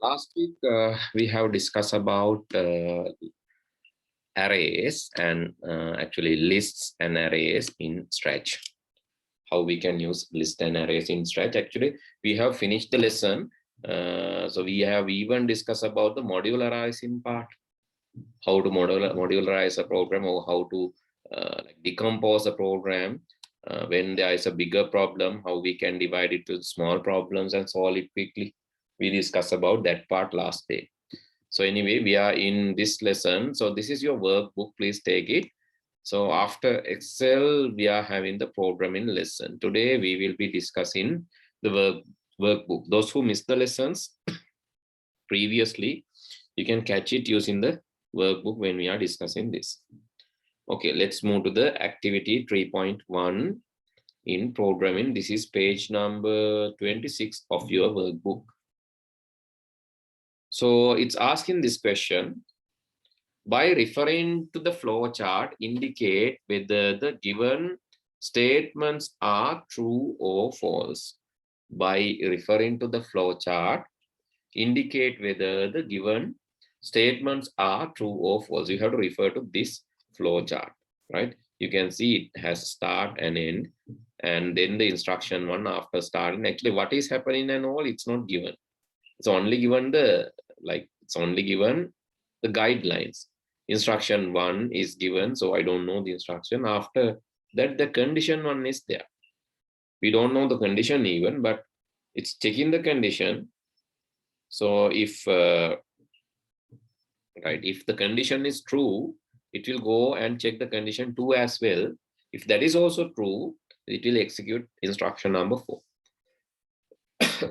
Last week, we have discussed about arrays and actually lists and arrays in Stretch. How we can use lists and arrays in Stretch. Actually, we have finished the lesson. So we have even discussed about the modularizing part, how to modularize a program, or how to decompose a program when there is a bigger problem, how we can divide it to small problems and solve it quickly. We discussed about that part last day. So anyway, we are in this lesson. So this is your workbook, please take it. So after Excel, we are having the programming lesson. Today, we will be discussing the workbook. Those who missed the lessons previously, you can catch it using the workbook when we are discussing this. Okay, let's move to the activity 3.1 in programming. This is page number 26 of your workbook. So it's asking this question. By referring to the flow chart, indicate whether the given statements are true or false. By referring to the flow chart, indicate whether the given statements are true or false. You have to refer to this flow chart, right? You can see it has start and end, and then the instruction one after starting. Actually, what is happening and all, it's not given. It's only given the the guidelines. Instruction one is given, so I don't know the instruction. After that, the condition one is there. We don't know the condition even, but it's checking the condition. So if if the condition is true, it will go and check the condition 2 as well. If that is also true, it will execute instruction number 4.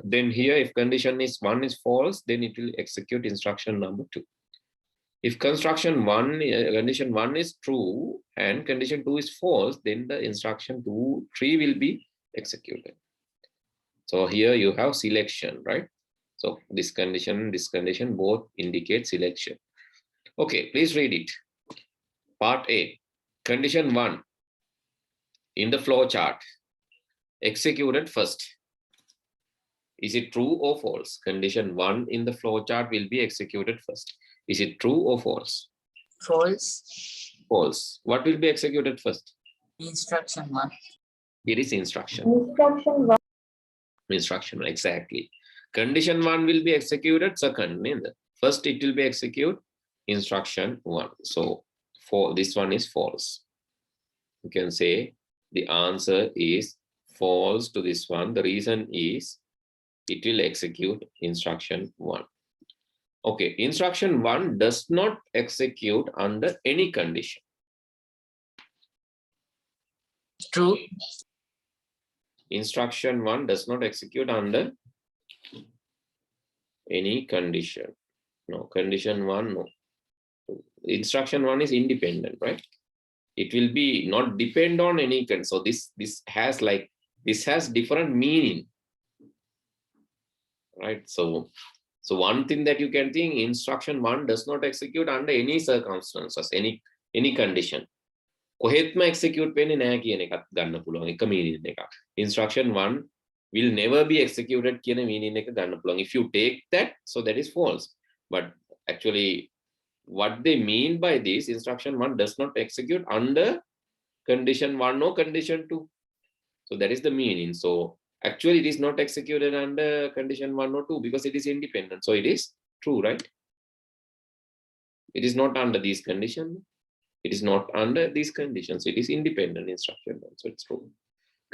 Then here, if condition is 1 is false, then it will execute instruction number 2. If condition 1 is true and condition 2 is false, then the instruction 3 will be executed. So here you have selection, right? So this condition both indicate selection. Okay, please read it. Part A, condition 1 in the flow chart, executed first. Is it true or false? Condition 1 in the flow chart will be executed first. Is it true or false? False. False. What will be executed first? Instruction 1. It is instruction. Instruction 1. Instruction, exactly. Condition 1 will be executed second. First, it will be execute instruction 1. So for this one is false. You can say the answer is false to this one. The reason is it will execute instruction 1. Okay, instruction 1 does not execute under any condition. True. Instruction 1 does not execute under any condition. No, condition 1, no. Instruction 1 is independent, right? It will be not depend on any condition. So this has different meaning, right? So one thing that you can think, instruction 1 does not execute under any circumstances, any condition. කොහෙත්ම execute වෙන්නේ නැහැ කියන එකත් ගන්න පුළුවන් එක meaning එකක්. Instruction 1 will never be executed කියන meaning එක ගන්න පුළුවන්. If you take that, so that is false. But actually, what they mean by this, instruction 1 does not execute under condition 1 or condition 2. So that is the meaning. So actually, it is not executed under condition 1 or 2 because it is independent. So it is true, right? It is not under these conditions. It is not under these conditions. It is independent instruction 1. So it's true.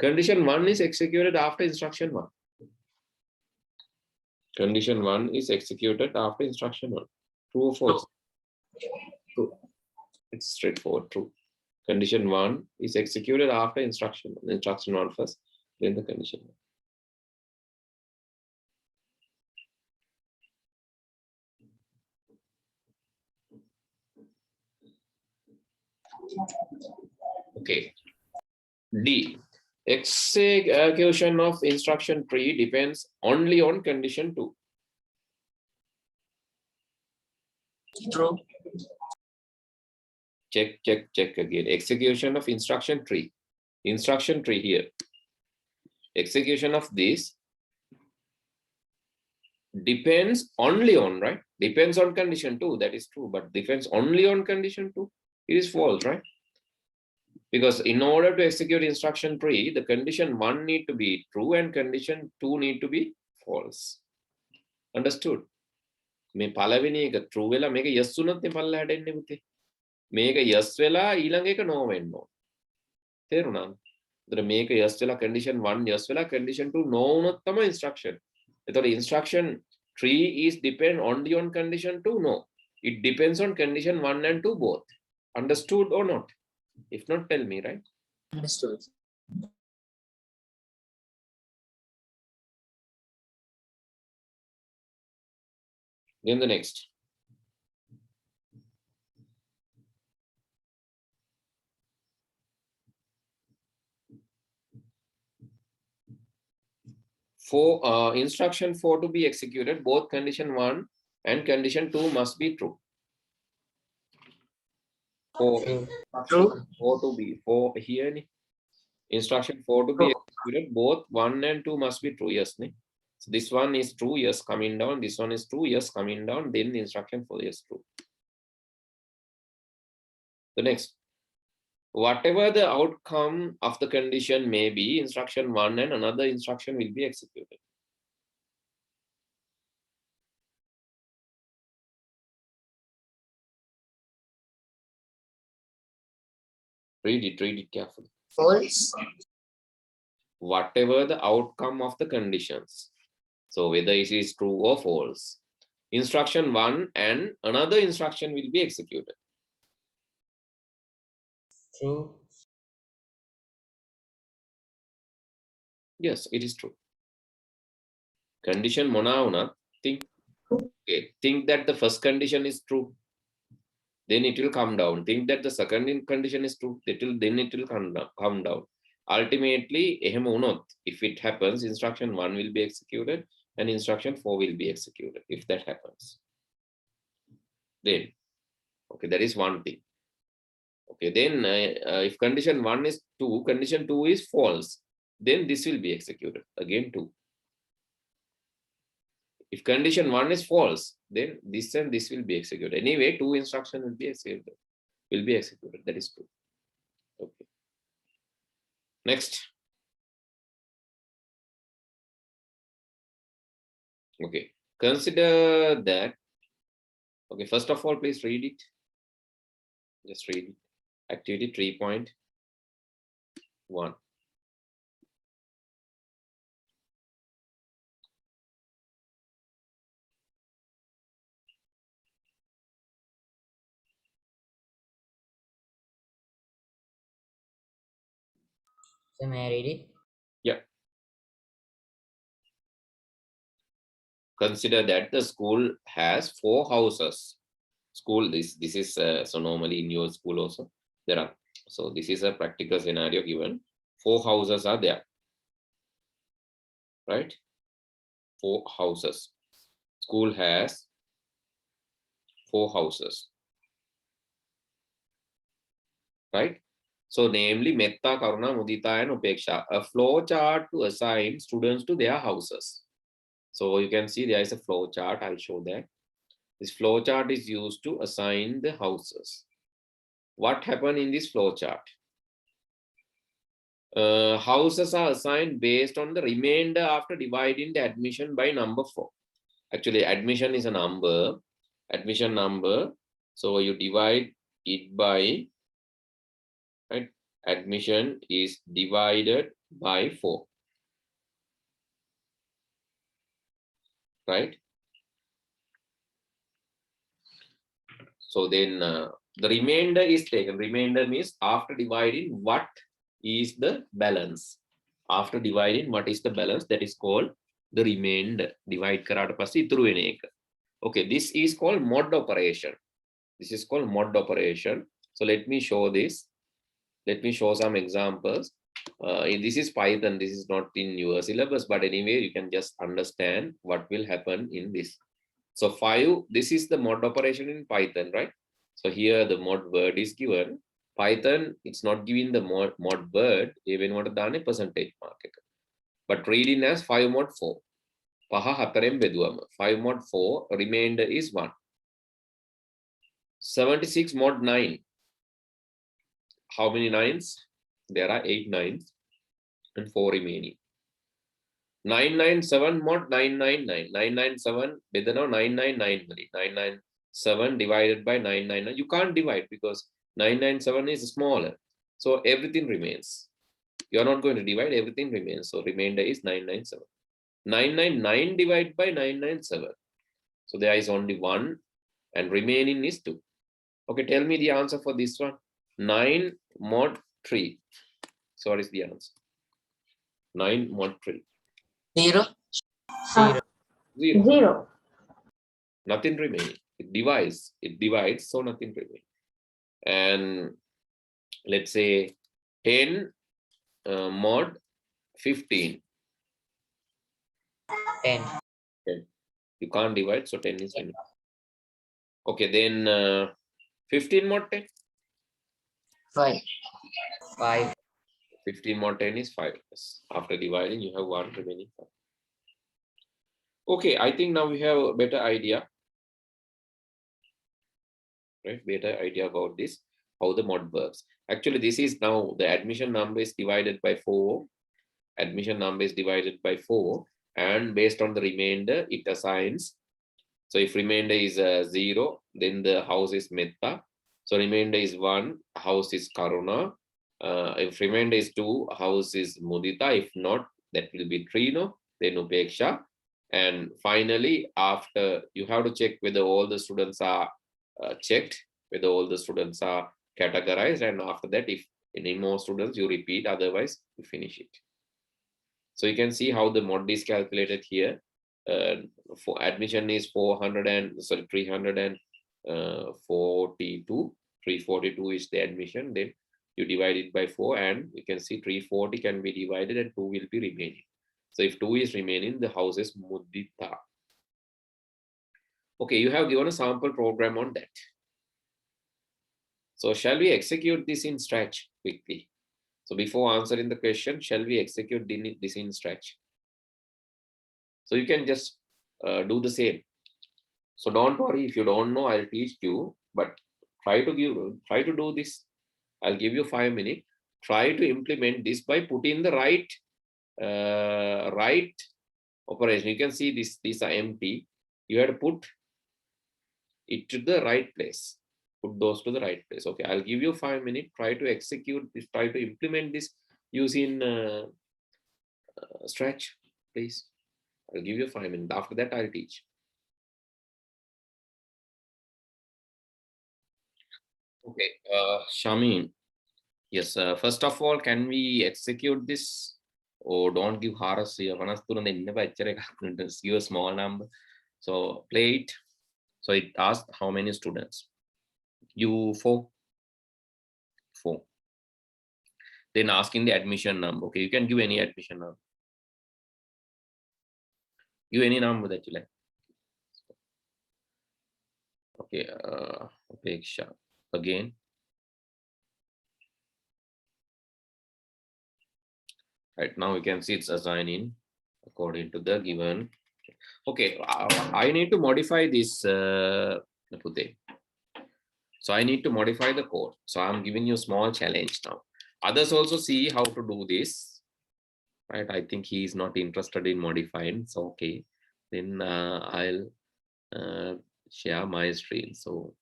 Condition 1 is executed after instruction 1. Condition 1 is executed after instruction 1. True or false? True. It's straightforward. True. Condition 1 is executed after instruction 1. Instruction 1 first, then the condition 1. Okay. D. Execution of instruction 3 depends only on condition 2. True. Check again. Execution of instruction 3. Instruction 3 here. Execution of this depends only on, right? Depends on condition 2, that is true, but depends only on condition 2, it is false, right? Because in order to execute instruction 3, the condition 1 need to be true and condition 2 need to be false. Understood? මේ පළවෙනි එක true වෙලා මේක yes වුණොත් මේ පල්ලෙහාට එන්නේ පුතේ. මේක yes වෙලා ඊළඟ එක no වෙන්න ඕන. තේරුණාද? ඒතර මේක yes වෙලා condition 1 yes වෙලා condition 2 no වුණොත් තමයි instruction. ඒතර instruction 3 is depend only on condition 2, no. It depends on condition 1 and 2 both. Understood or not? If not, tell me, right? Understood. Then the next. For instruction 4 to be executed, both condition 1 and condition 2 must be true. True. 4 to be 4 here. Instruction 4 to be executed, both 1 and 2 must be true. Yes. So this one is true, yes, coming down. This one is true, yes, coming down. Then the instruction 4 is true. The next. Whatever the outcome of the condition may be, instruction 1 and another instruction will be executed. Read it carefully. False. Whatever the outcome of the conditions. So whether it is true or false, instruction 1 and another instruction will be executed. True. Yes, it is true. Condition monauna, think that the first condition is true, then it will come down. Think that the second condition is true, then it will come down. Ultimately, if it happens, instruction 1 will be executed and instruction 4 will be executed. If that happens, then okay, that is one thing. Okay, then if condition 1 is 2, condition 2 is false, then this will be executed again 2. If condition 1 is false, then this and this will be executed. Anyway, 2 instructions will be executed. That is true. Okay. Next. Okay. Consider that. Okay. First of all, please read it. Just read it. Activity 3.1. So may I read it? Yeah. Consider that the school has 4 houses. School, this is so normally in your school also there are. So this is a practical scenario given. 4 houses are there, right? 4 houses. School has 4 houses, right? So namely Metta, Karuna, Mudita and Upeksha, a flow chart to assign students to their houses. So you can see there is a flow chart. I'll show that. This flow chart is used to assign the houses. What happened in this flow chart? Houses are assigned based on the remainder after dividing the admission by number 4. Actually, admission is a number, admission number. So you divide it by, right? Admission is divided by 4, right? So then the remainder is taken. Remainder means after dividing, what is the balance? After dividing, what is the balance? That is called the remainder. Divide karata passe ituru wena eka. Okay, this is called mod operation. This is called mod operation. So let me show this. Let me show some examples. This is Python. This is not in your syllabus, but anyway, you can just understand what will happen in this. So 5, this is the mod operation in Python, right? So here the mod word is given. Python, it's not giving the mod word, even what done a percentage mark. But reading as 5 mod 4. පහ හතරෙන් බෙදුවම 5 mod 4 remainder is 1. 76 mod 9. How many nines? There are 8 nines and 4 remaining. 997 mod 999. 997 බෙදනවා 999 වලින්. 997 divided by 999. You can't divide because 997 is smaller. So everything remains. You are not going to divide, everything remains. So remainder is 997. 999 divided by 997. So there is only 1 and remaining is 2. Okay, tell me the answer for this one. 9 mod 3. So what is the answer? 9 mod 3. 0. 0. 0. Nothing remaining. It divides, so nothing remaining. And let's say 10 mod 15. 10. 10. You can't divide, so 10 is remaining. Okay, then 15 mod 10. 5. 5. 15 mod 10 is 5. Yes. After dividing, you have 1 remaining. Okay, I think now we have a better idea. Right, better idea about this, how the mod works. Actually, this is now the admission number is divided by 4. Admission number is divided by 4, and based on the remainder, it assigns. So if remainder is 0, then the house is Metta. So remainder is 1, house is Karuna. If remainder is 2, house is Mudita. If not, that will be Trino, then Upeksha. And finally, after, you have to check whether all the students are checked, whether all the students are categorized, and after that, if any more students, you repeat, otherwise you finish it. So you can see how the mod is calculated here. For admission is 342. 342 is the admission. Then you divide it by 4, and you can see 340 can be divided and 2 will be remaining. So if 2 is remaining, the house is Mudita. Okay, you have given a sample program on that. So shall we execute this in Stretch quickly? So before answering the question, shall we execute this in Stretch? So you can just do the same. So don't worry if you don't know, I'll teach you, but try to do this. I'll give you 5 minutes. Try to implement this by putting the right operation. You can see these are empty. You have to put it to the right place. Put those to the right place. Okay, I'll give you 5 minutes. Try to execute this. Try to implement this using Stretch, please. I'll give you 5 minutes. After that, I'll teach. Okay, Shamin. Yes, first of all, can we execute this? Or don't give Haras here. Give a small number. So play it. So it asked how many students. You 4. Then asking the admission number. Okay, you can give any admission number. Give any number that you like. Okay, Upeksha again. Right now we can see it's assigning according to the given. Okay, I need to modify this. So I need to modify the code. So I'm giving you a small challenge now. Others also see how to do this. Right, I think he is not interested in modifying. So okay, then I'll share my screen. So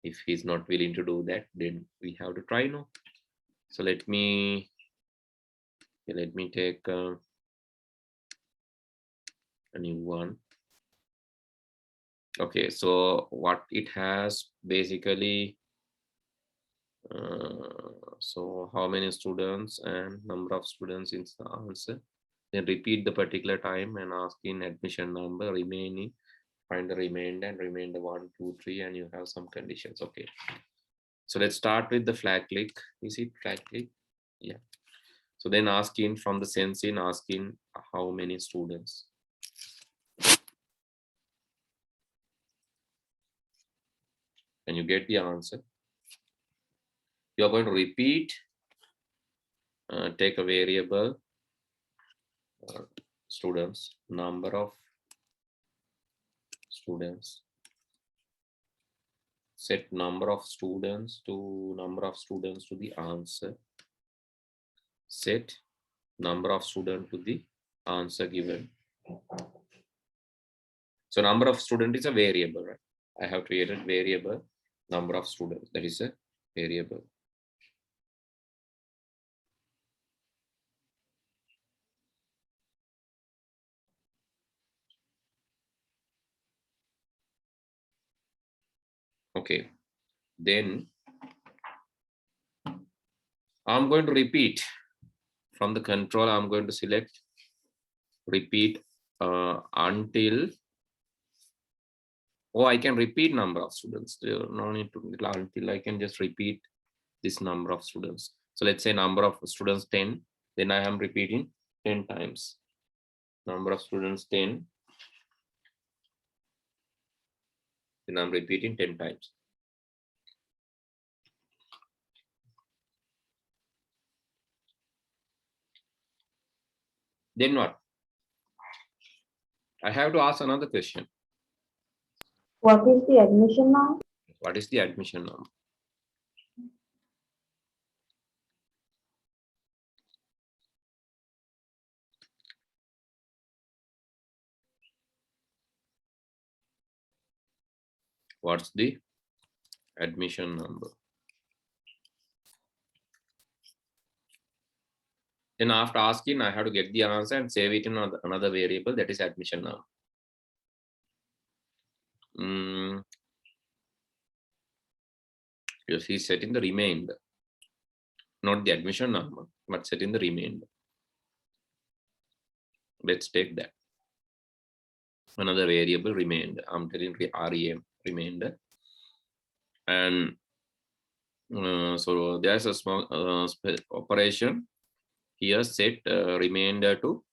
if he's not willing to do that, then we have to try now. So let me take a new one. Okay, so what it has basically, so how many students and number of students is the answer. Then repeat the particular time and ask in admission number, remaining, find the remainder and remainder 1, 2, 3, and you have some conditions. Okay, so let's start with the flag click. Is it flag click? Yeah. So then asking from the sense in, asking how many students. And you get the answer. You're going to repeat, take a variable, students, number of students, set number of students to the answer, set number of students to the answer given. So number of student is a variable, right? I have created variable number of students, that is a variable. Okay, then I'm going to repeat from the control. I'm going to select repeat until, oh, I can repeat number of students. No need to until, I can just repeat this number of students. So let's say number of students 10, then I am repeating 10 times. Number of students 10, then I'm repeating 10 times. Then what? I have to ask another question. What is the admission now? What is the admission number? What's the admission number? Then after asking, I have to get the answer and save it in another variable, that is admission number. Because he's setting the remainder, not the admission number, but setting the remainder. Let's take that. Another variable remainder. I'm telling REM remainder. And so there's a small operation here, set remainder to,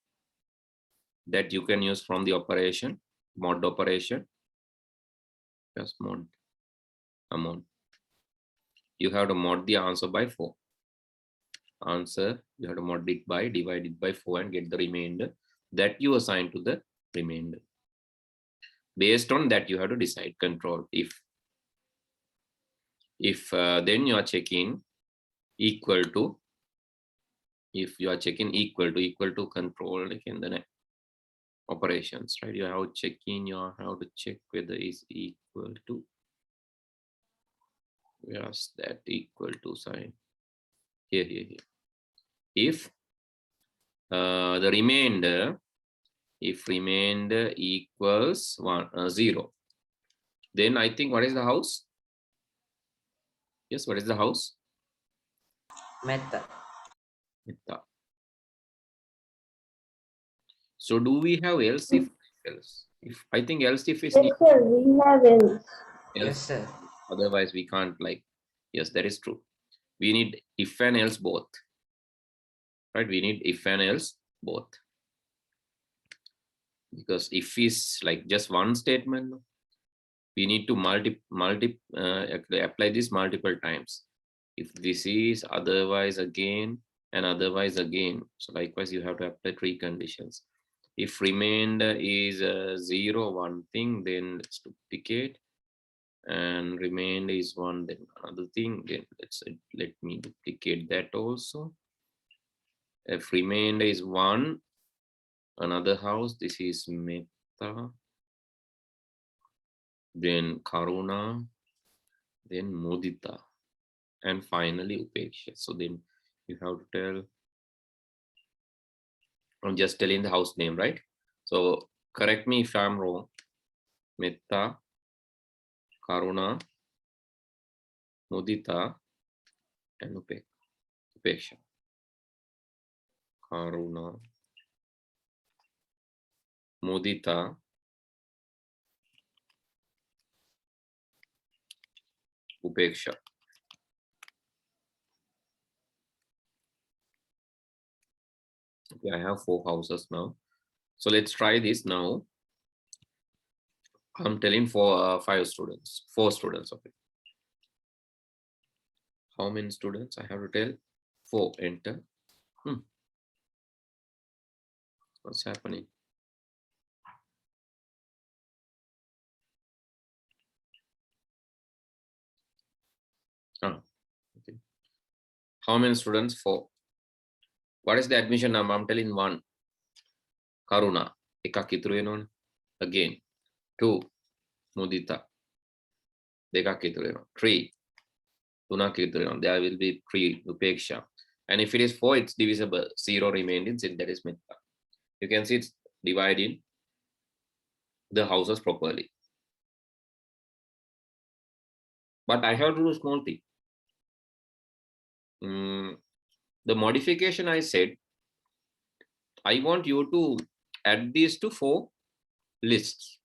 that you can use from the operation, mod operation. Just mod amount. You have to mod the answer by 4. Answer, you have to mod it by, divide it by 4 and get the remainder that you assign to the remainder. Based on that, you have to decide control if then you are checking equal to, if you are checking equal to control, like in the operations, right? You have to check in, you have to check whether is equal to, where's that equal to sign? Here. If the remainder, if remainder equals 0, then I think, what is the house? Yes, what is the house? Method. Metta. So do we have else if? Else? If I think else if is Yes, sir, we have else. Yes, sir. Otherwise we can't, like, yes, that is true. We need if and else both, right? We need if and else both, because if is like just one statement, we need to apply this multiple times. If this is, otherwise again, and otherwise again. So likewise you have to apply 3 conditions. If remainder is 0, one thing, then let's duplicate, and remainder is 1, then another thing, then let me duplicate that also. If remainder is 1, another house, this is Metta, then Karuna, then Mudita, and finally Upeksha. So then you have to tell, I'm just telling the house name, right? So correct me if I'm wrong. Metta, Karuna, Mudita, and Upeksha. Karuna, Mudita, Upeksha. Okay, I have 4 houses now. So let's try this now. I'm telling for 5 students, 4 students. Okay. How many students? I have to tell 4. Enter. What's happening? Okay. How many students? 4. What is the admission number? I'm telling 1. Karuna. Ekak ituru wenawane. Again. 2. Mudita. Dekak ituru wenawa. 3. Tunak ituru wenawa. There will be 3 upeksha. And if it is 4, it's divisible. 0 remaining, that is metta. You can see it's dividing the houses properly. But I have to do a small thing. The modification I said, I want you to add these to 4 lists.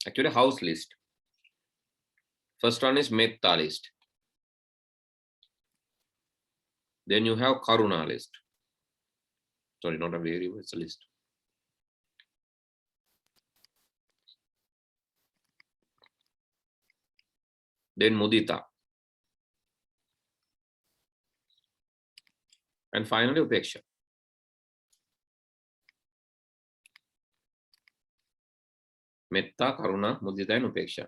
Actually, house list. First one is metta list. Then you have karuna list. Sorry, not a variable, it's a list. Then mudita. And finally, upeksha. Metta, karuna, mudita, and upeksha.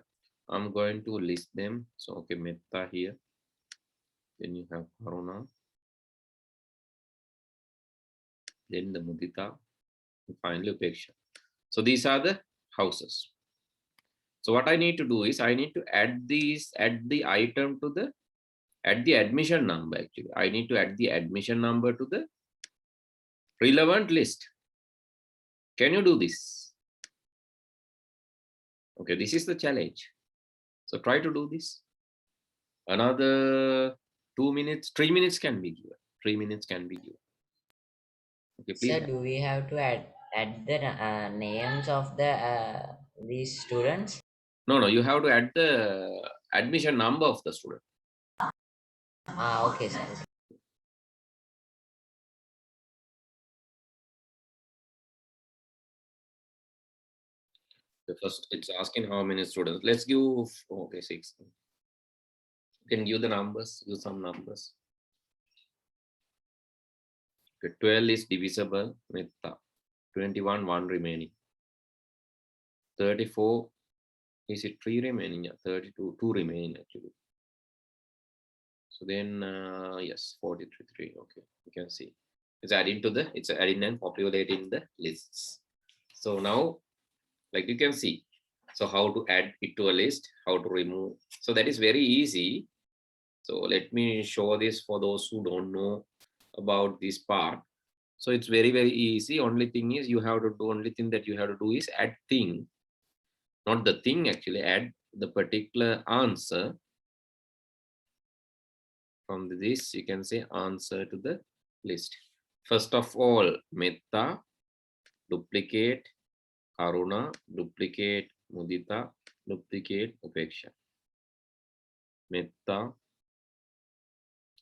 I'm going to list them. So, okay, metta here. Then you have karuna. Then the mudita. And finally, upeksha. So, these are the houses. So, what I need to do is I need to add these, add the item to the, add the admission number actually. I need to add the admission number to the relevant list. Can you do this? Okay, this is the challenge. So try to do this. Another 2 minutes, 3 minutes can be given. 3 minutes can be given. Okay, please. Sir, do we have to add the names of the these students? No, you have to add the admission number of the student. Okay, sir. The first, it's asking how many students. Let's give, okay, 6. You can give the numbers, use some numbers. Okay, 12 is divisible with 21, 1 remaining. 34, is it 3 remaining? Yeah, 32, 2 remaining actually. So then, yes, 43, 3. Okay, you can see it's adding to the, it's adding and populating the lists. So now, like you can see, so how to add it to a list, how to remove. So that is very easy. So let me show this for those who don't know about this part. So it's very, very easy. Only thing is you have to do, only thing that you have to do is add thing, not the thing actually, add the particular answer. From this, you can say answer to the list. First of all, metta, duplicate, karuna, duplicate, mudita, duplicate, upeksha. Metta,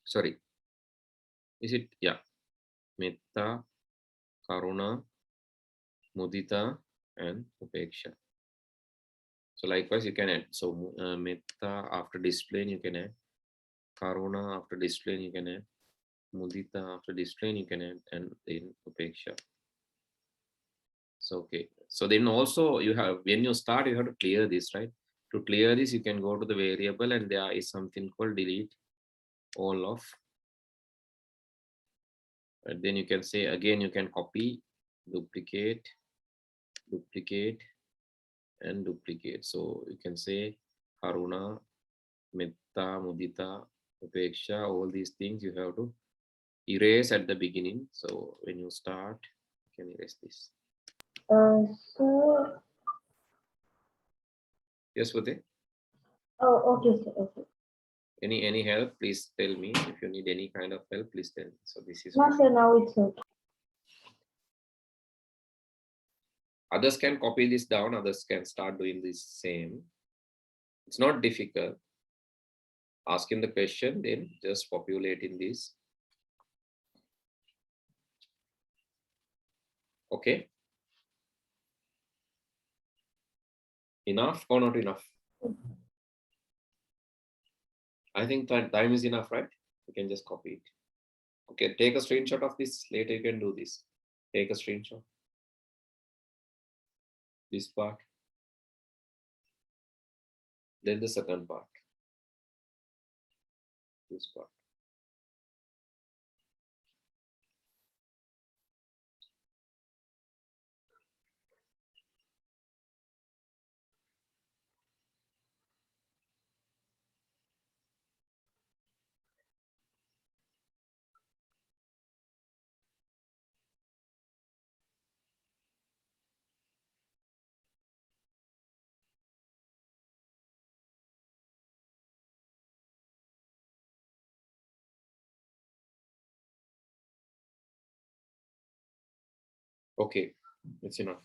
sorry, is it? Yeah, metta, karuna, mudita, and upeksha. So likewise, you can add. So metta after displaying, you can add. Karuna after displaying, you can add. Mudita after displaying, you can add, and then upeksha. So okay. So then also you have, when you start, you have to clear this, right? To clear this, you can go to the variable, and there is something called delete all of. And then you can say again, you can copy, duplicate, duplicate, and duplicate. So you can say karuna, metta, mudita, upeksha, all these things you have to erase at the beginning. So when you start, you can erase this. So, Yes, Vute? oh, okay, sir. Okay. Any help, please tell me. If you need any kind of help, please tell me. So this is No, sir, now it's okay. others can copy this down, others can start doing this same. It's not difficult. Asking the question, then just populating this. Okay. Enough or not enough? I think that time is enough, right? You can just copy it. Okay, take a screenshot of this. Later you can do this. Take a screenshot. This part. Then the second part. This part. Okay, that's enough.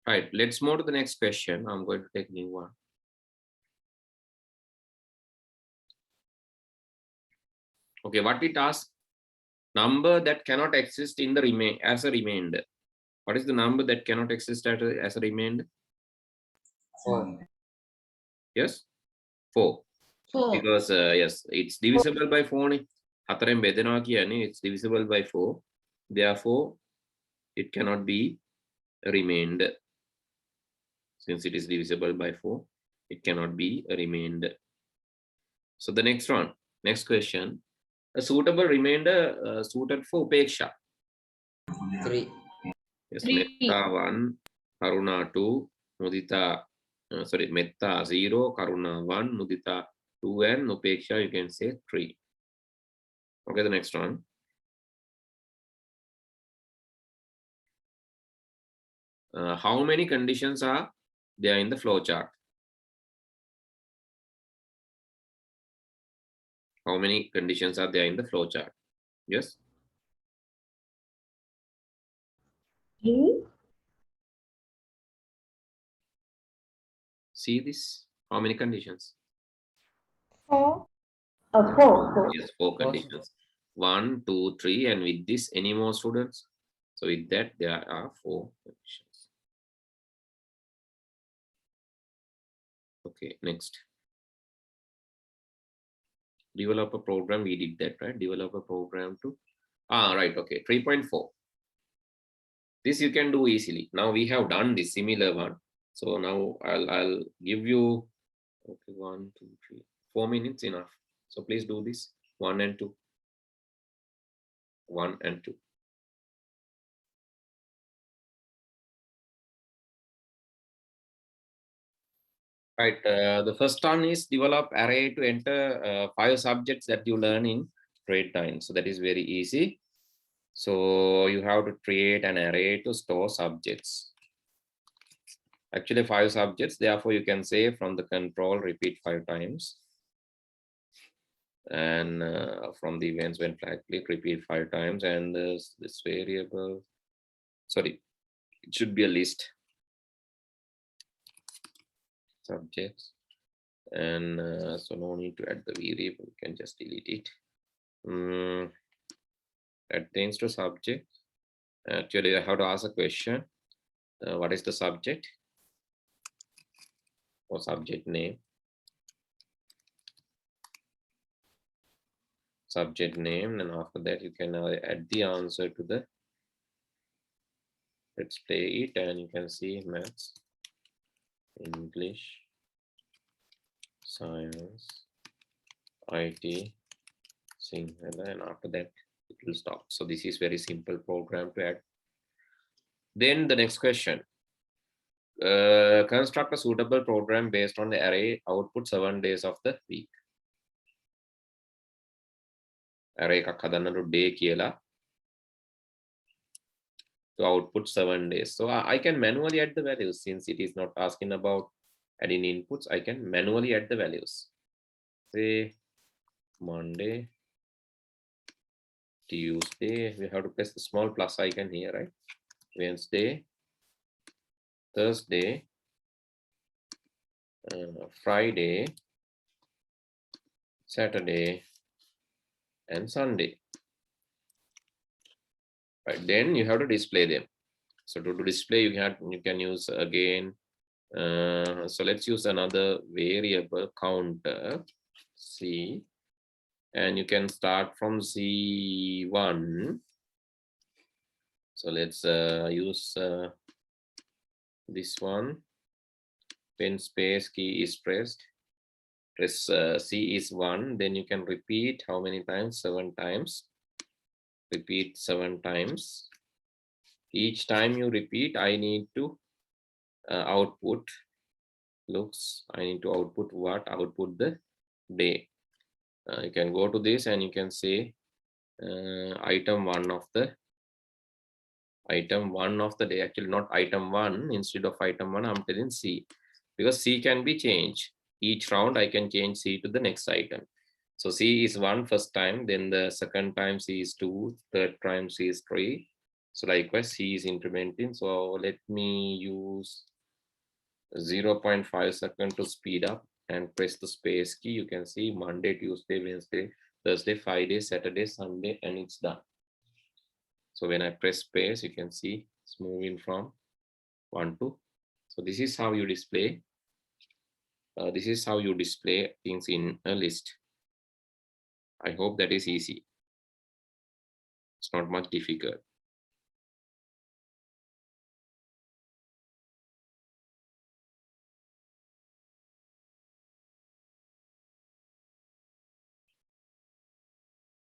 Right, let's move to the next question. I'm going to take new one. Okay, what it asks? Number that cannot exist in the as a remainder. What is the number that cannot exist as a remainder? 4. Yes, 4. 4. Because yes, it's divisible by 4. හතරෙන් බෙදෙනවා කියන්නේ it's divisible by 4. Therefore, it cannot be a remainder. Since it is divisible by 4, it cannot be a remainder. So the next one, next question. A suitable remainder suited for upeksha. 3. Yes, 3. metta 1, karuna 2, mudita, sorry, metta 0, karuna 1, mudita 2, and upeksha you can say 3. Okay, the next one. How many conditions are there in the flow chart? How many conditions are there in the flow chart? Yes. 3. See this? How many conditions? 4. 4. Yes, 4 conditions. 1, 2, 3, and with this, any more students? So with that, there are 4 conditions. Okay, next. Develop a program. We did that, right? Develop a program to. Right. Okay. 3.4. This you can do easily. Now we have done this similar one. So now I'll give you. Okay, 1, 2, 3, 4 minutes enough. So please do this 1 and 2. 1 and 2. Right. The first one is develop array to enter 5 subjects that you learn in grade 9. So that is very easy. So you have to create an array to store subjects. Actually 5 subjects. Therefore, you can say from the control repeat 5 times. And from the events when flag click repeat 5 times. And this variable. Sorry, it should be a list. Subjects. And so no need to add the variable, you can just delete it. Add things to subject. Actually, I have to ask a question. What is the subject or subject name? Subject name, and after that you can add the answer to the. Let's play it, and you can see maths, English, science, IT, Sinhala, and after that it will stop. So this is very simple program to add. Then the next question. Construct a suitable program based on the array output 7 days of the week. Array එකක් හදන්නට day කියලා to output 7 days. So I can manually add the values since it is not asking about adding inputs. I can manually add the values. Say Monday, Tuesday, we have to press the small plus icon here, right? Wednesday, Thursday, Friday, Saturday, and Sunday. Right, then you have to display them. So to display, you can use again So let's use another variable counter C, and you can start from C1. So let's use this one. When space key is pressed, press C is 1, then you can repeat how many times? 7 times. Repeat 7 times. Each time you repeat, I need to output looks. I need to output what? Output the day. You can go to this and you can say item 1 of the day. Actually, not item 1. Instead of item 1, I'm telling C, because C can be changed. Each round I can change C to the next item. So C is 1 first time, then the second time C is 2, third time C is 3. So likewise C is incrementing. So let me use 0.5 second to speed up and press the space key. You can see Monday, Tuesday, Wednesday, Thursday, Friday, Saturday, Sunday, and it's done. So when I press space, you can see it's moving from 1 to. So this is how you display. This is how you display things in a list. I hope that is easy. It's not much difficult.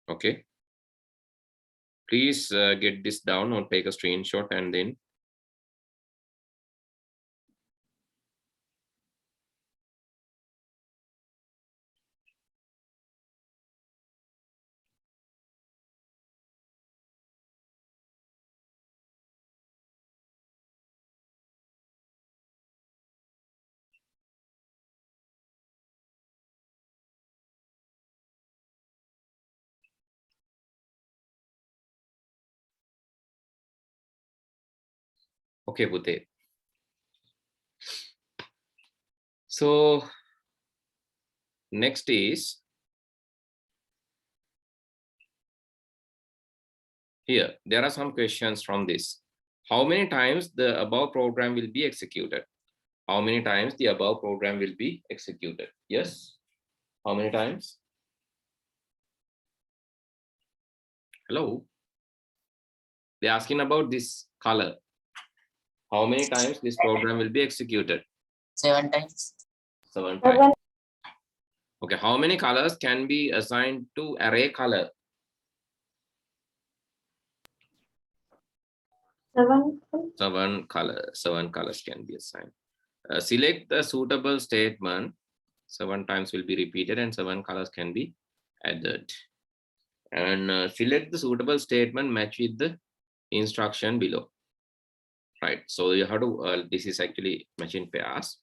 Okay. Please get this down or take a screenshot and then. Okay, Bhute. So next is here. There are some questions from this. How many times the above program will be executed? How many times the above program will be executed? Yes. How many times? Hello. They're asking about this color. How many times this program will be executed? 7 times. 7 times. Okay, how many colors can be assigned to array color? 7. 7 colors can be assigned. Select the suitable statement. 7 times will be repeated and 7 colors can be added. And select the suitable statement match with the instruction below. Right, so you have to, this is actually machine pairs.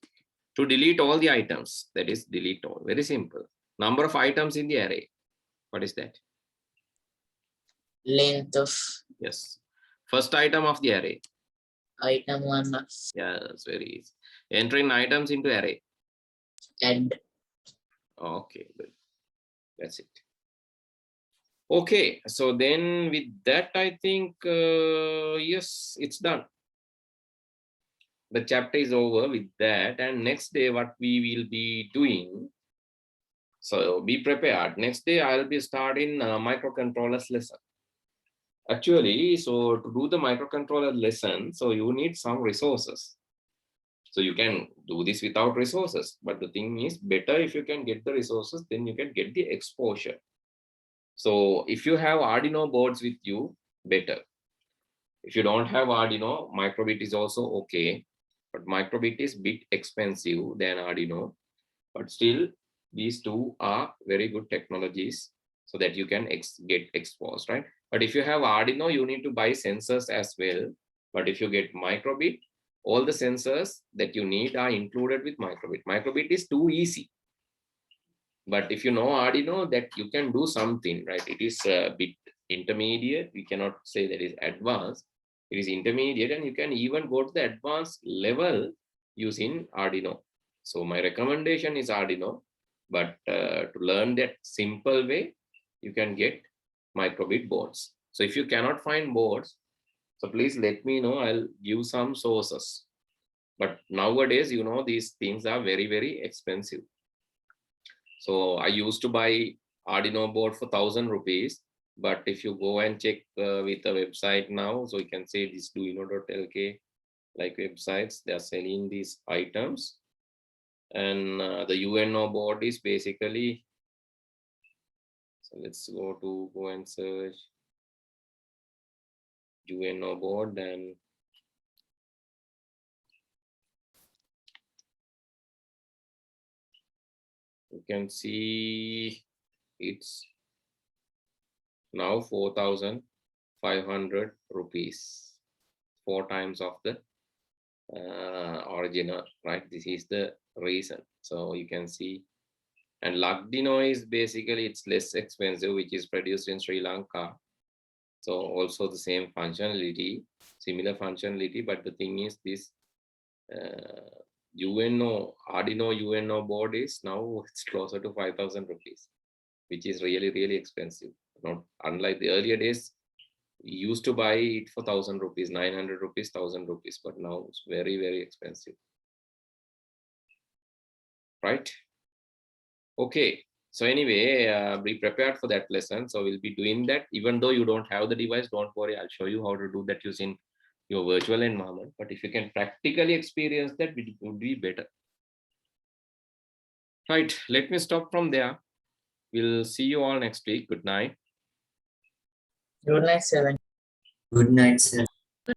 To delete all the items, that is delete all, very simple. Number of items in the array, what is that? Length of Yes, first item of the array. item 1. Yeah, that's very easy. Entering items into array. Add. Okay, good. That's it. Okay, so then with that, I think, yes, it's done. The chapter is over with that, and next day what we will be doing, so be prepared. Next day I'll be starting microcontrollers lesson. Actually, so to do the microcontroller lesson, so you need some resources. So you can do this without resources, but the thing is better if you can get the resources, then you can get the exposure. So if you have Arduino boards with you, better. If you don't have Arduino, microbit is also okay. But microbit is a bit expensive than Arduino, but still these two are very good technologies so that you can get exposed, right? But if you have Arduino, you need to buy sensors as well. But if you get microbit, all the sensors that you need are included with microbit. Microbit is too easy. But if you know Arduino, that you can do something, right? It is a bit intermediate. We cannot say that is advanced. It is intermediate, and you can even go to the advanced level using Arduino. So my recommendation is Arduino, but to learn that simple way, you can get microbit boards. So if you cannot find boards, so please let me know. I'll give some sources. But nowadays, you know, these things are very, very expensive. So I used to buy Arduino board for 1,000 rupees. But if you go and check with the website now, so you can say this duino.lk like websites, they are selling these items. And the UNO board is basically, so let's go and search UNO board, and you can see it's now 4,500 rupees, 4 times of the original, right? This is the reason. So you can see, and Lagdino is basically, it's less expensive, which is produced in Sri Lanka. So also the same functionality, similar functionality, but the thing is this UNO, Arduino UNO board is now it's closer to 5,000 rupees, which is really, really expensive. Not unlike the earlier days, we used to buy it for 1,000 rupees, 900 rupees, 1,000 rupees, but now it's very, very expensive. Right? Okay. So anyway, be prepared for that lesson. So we'll be doing that. Even though you don't have the device, don't worry. I'll show you how to do that using your virtual environment. But if you can practically experience that, it would be better. Right. Let me stop from there. We'll see you all next week. Good night. Good night, sir. Good night, sir.